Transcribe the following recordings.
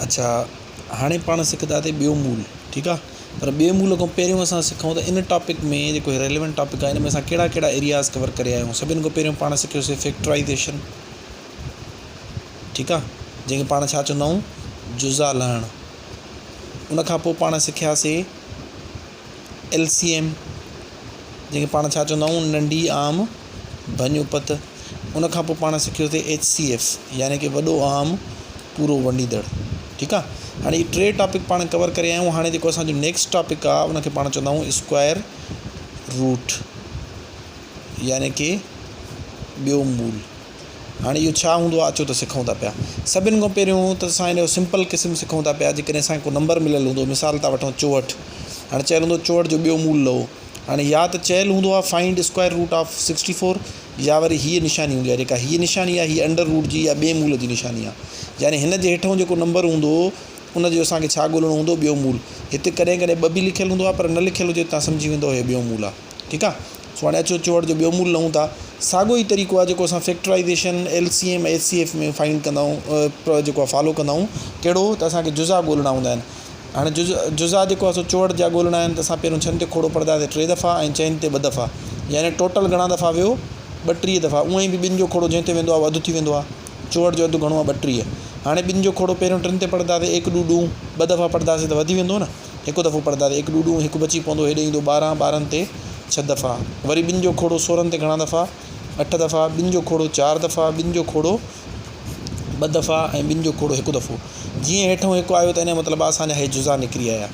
अच्छा हाणे पाण सिखंदासीं ॿियो मूल, ठीकु आहे। पर ॿिए मूल खां पहिरियों असां सिखूं त इन टॉपिक में जेको रेलिवेंट टॉपिक आहे, इन में असां कहिड़ा कहिड़ा एरियाज़ कवर करे आया आहियूं। सभिनि खां पहिरियों पाण सिखियोसीं फैक्टराइज़ेशन, ठीकु आहे, जंहिंखे पाण छा चवंदा आहियूं, जुज़ा लहणु। उनखां पोइ पाण सिखियासीं LCM, जंहिंखे पाण छा चवंदा आहियूं, नंढी आम भञुपत। उनखां पोइ पाण सिखियोसीं HCF, यानी कि वॾो आम पूरो वंडीदड़, ठीकु आहे। हाणे इहे 3 टॉपिक पाण कवर करे आया आहियूं। हाणे जेको असांजो नेक्स्ट टॉपिक आहे उनखे पाण चवंदा आहियूं स्क्वायर रूट, यानी कि ॿियो मूल। हाणे इहो छा हूंदो आहे अचो त सिखूं था पिया। सभिनि खां पहिरियों त असां हिन जो सिंपल क़िस्म सिखूं था पिया। जेकॾहिं असांखे को नंबर मिलियल हूंदो, मिसाल था वठूं 64, हाणे चयलु हूंदो 64 जो ॿियो मूल लहो। हाणे या त चयलु हूंदो आहे फाइंड स्क्वायर रूट ऑफ 64, या वरी हीअ निशानी हूंदी आहे, जेका हीअ निशानी आहे हीअ अंडर रूट जी या ॿिए मूल जी निशानी आहे। यानी हिन जे हेठां जेको नंबर हूंदो उनजो असांखे छा ॻोल्हणो हूंदो, ॿियो मूल। हिते कॾहिं कॾहिं 2 बि लिखियलु हूंदो आहे, पर न लिखियलु हुजे तव्हां सम्झी वेंदो हे ॿियो मूल आहे, ठीकु आहे। सो हाणे अचो 64 जो ॿियो मूल लहूं था। साॻियो ई तरीक़ो आहे जेको असां फैक्टराइज़ेशन LCM HCF में फाइंड कंदा आहियूं, जेको आहे फॉलो कंदा आहियूं। कहिड़ो त असांखे जुज़ा ॻोल्हणा हूंदा आहिनि। हाणे जुज़ा जेको आहे सो 64 जा ॻोल्हणा आहिनि, त असां पहिरियों 6 ते खोड़ो पढ़ंदासीं 3 दफ़ा ऐं 4 ते 2 दफ़ा, यानी टोटल घणा दफ़ा वियो, 32 दफ़ा। उअं ई बि 2 जो खोड़ो जंहिं ते वेंदो आहे वधि थी वेंदो आहे। 64 जो अधु घणो आहे, 32। हाणे 2 जो खोड़ो पहिरियों 3 ते पढ़ंदासीं 1 ॾूं ॾूं, 2 दफ़ा पढ़ंदासीं त वधी वेंदो न। 1 दफ़ो पढ़ंदासीं 1 ॾूं ॾूं, 1 बची पवंदो, हेॾे ईंदो 12, 12 ते 6 दफ़ा। वरी 2 जो खोड़ो 16 ते घणा दफ़ा, 8 दफ़ा। 2 जो खोड़ो 4 दफ़ा, 2 जो खोड़ो 2 दफ़ा ऐं 2 जो खोड़ो 1 दफ़ो। जीअं हेठों 1 आयो त इन जो मतिलबु आहे असांजा हे जुज़ा निकिरी आया,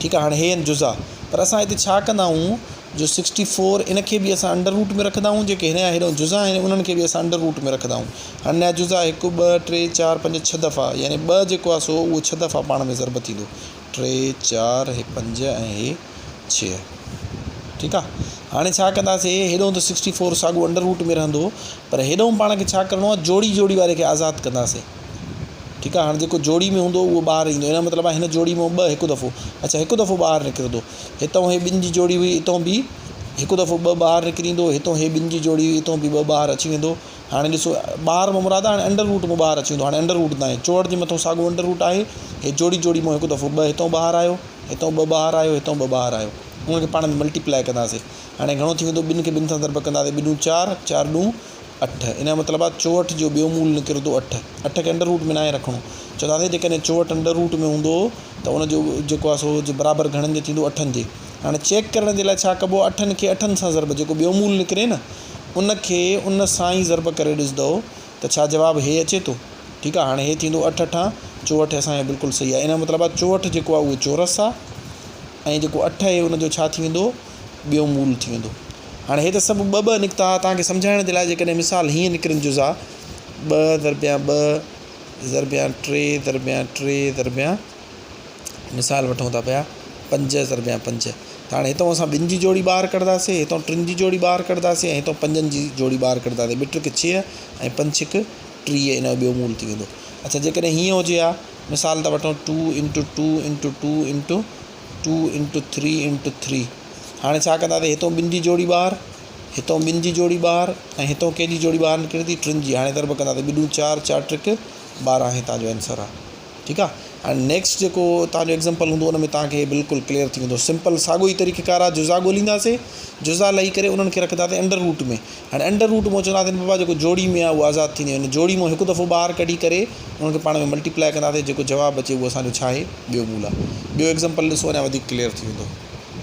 ठीकु आहे। हाणे हे आहिनि जुज़ा, पर असां हिते छा कंदा आहियूं, जो 64 इनखे बि असां अंडर रूट में रखंदा आहियूं। जेके हिन जा हेॾो जुज़ा आहिनि उन्हनि खे बि असां अंडर रूट में रखंदा आहियूं। हाणे जुज़ा 1 2 3 4 5 6 दफ़ा, यानी 2 जेको आहे सो उहो 6 दफ़ा पाण में ज़रब थींदो। 3 4 5 ऐं हे 6, ठीकु आहे। हाणे छा कंदासीं, हेॾो त 64 साॻियो अंडर रूट में रहंदो, पर हेॾो पाण खे छा करिणो आहे, जोड़ी वारे खे आज़ादु कंदासीं, ठीकु आहे। हाणे जेको जोड़ी में हूंदो उहो ॿाहिरि ईंदो। हिन जो मतिलबु आहे हिन जोड़ी में 2 1 दफ़ो, अच्छा 1 दफ़ो ॿाहिरि निकिरंदो। हितां हे 2 जी जोड़ी हुई, हितां बि 1 दफ़ो 2 ॿाहिरि निकिरी ईंदो। हितां हे 2 जी जोड़ी हुई, हितां बि 2 ॿाहिरि अची वेंदो। हाणे ॾिसो ॿाहिरि में मुराद आहे, हाणे अंडर रूट में ॿाहिरि अची वेंदो। हाणे अंडर रूट न आहे, 64 जे मथां साॻियो अंडर रूट आहे। हे जोड़ी में 1 दफ़ो 2 हितां ॿाहिरि आयो, हितां 2 ॿाहिरि आयो, हितां 2 ॿाहिरि आयो। उनखे पाण में मल्टीप्लाई कंदासीं। हाणे घणो थी वेंदो, 2 खे 2 सां ज़रब कंदासीं, 2 ॾूं 4, 4 ॾूं 8। इन जो मतिलबु आहे 64 जो ॿियो मूल निकिरंदो 8। 8 खे अंडर रूट में न आहे रखिणो। चवंदासीं जेकॾहिं 64 अंडर रूट में हूंदो त उनजो जेको आहे सो बराबरि घणनि जो थींदो, 8 जे। हाणे चेक करण जे लाइ छा कबो, 8 खे 8 सां ज़रब, जेको ॿियो मूल निकिरे न उनखे उन सां ई ज़रब करे ॾिसंदो त छा जवाबु हे अचे थो, ठीकु आहे। हाणे हे थींदो 8 8 64, असांजो बिल्कुलु सही आहे। इन जो मतिलबु आहे 64 जेको आहे उहो चौरस आहे, ऐं जेको 8 आहे उनजो छा थी वेंदो, ॿियो मूल थी वेंदो। हाणे हे त सभु 2 2 निकिता। तव्हांखे सम्झाइण जे लाइ जेकॾहिं मिसाल हीअं निकिरनि जुज़ा 2 ज़रबिया 2 ज़रबिया 3 ज़रबिया 3 ज़रबिया, मिसाल वठूं था पिया 5 ज़रबिया 5। त हाणे हितां असां 2 जी जोड़ी ॿाहिरि कढंदासीं, हितां 3 जी जोड़ी ॿाहिरि कढंदासीं, ऐं हितां 5 जी जोड़ी ॿाहिरि कढंदासीं। 2 3 6 ऐं 5 6 30, इन जो ॿियो मूल थी वेंदो। अच्छा जेकॾहिं हीअं हुजे हा, मिसाल था वठूं 2 × 2 × 2 × 2 × 3 × 3। हाणे छा कंदासीं, हितां 2 जी जोड़ी ॿाहिरि, हितां 2 जी जोड़ी ॿाहिरि, ऐं हितां कंहिंजी जोड़ी ॿाहिरि निकिरंदी, 3 जी। हाणे ज़रब कंदासीं, 2 ॾूं 4, 4 3 12, हे तव्हांजो आंसर आहे, ठीकु आहे। हाणे नेक्स्ट जेको तव्हांजो एग्ज़ाम्पल हूंदो उन में तव्हांखे बिल्कुलु क्लियर थी वेंदो। सिंपल साॻियो ई तरीक़ेकार आहे। जुज़ा ॻोल्हींदासीं, जुज़ा लही करे उन्हनि खे रखंदासीं अंडर रूट में। हाणे अंडर रूट में चवंदासीं बाबा जेको जोड़ी में आहे उहो आज़ादु थींदी वञे। जोड़ी में 1 दफ़ो ॿाहिरि कढी करे उन्हनि खे पाण में मल्टीप्लाई कंदासीं, जेको जवाबु अचे उहो असांजो छा आहे, ॿियो मूल आहे। ॿियो एग्ज़ाम्पल ॾिसो, अञा वधीक क्लियर थी वेंदो।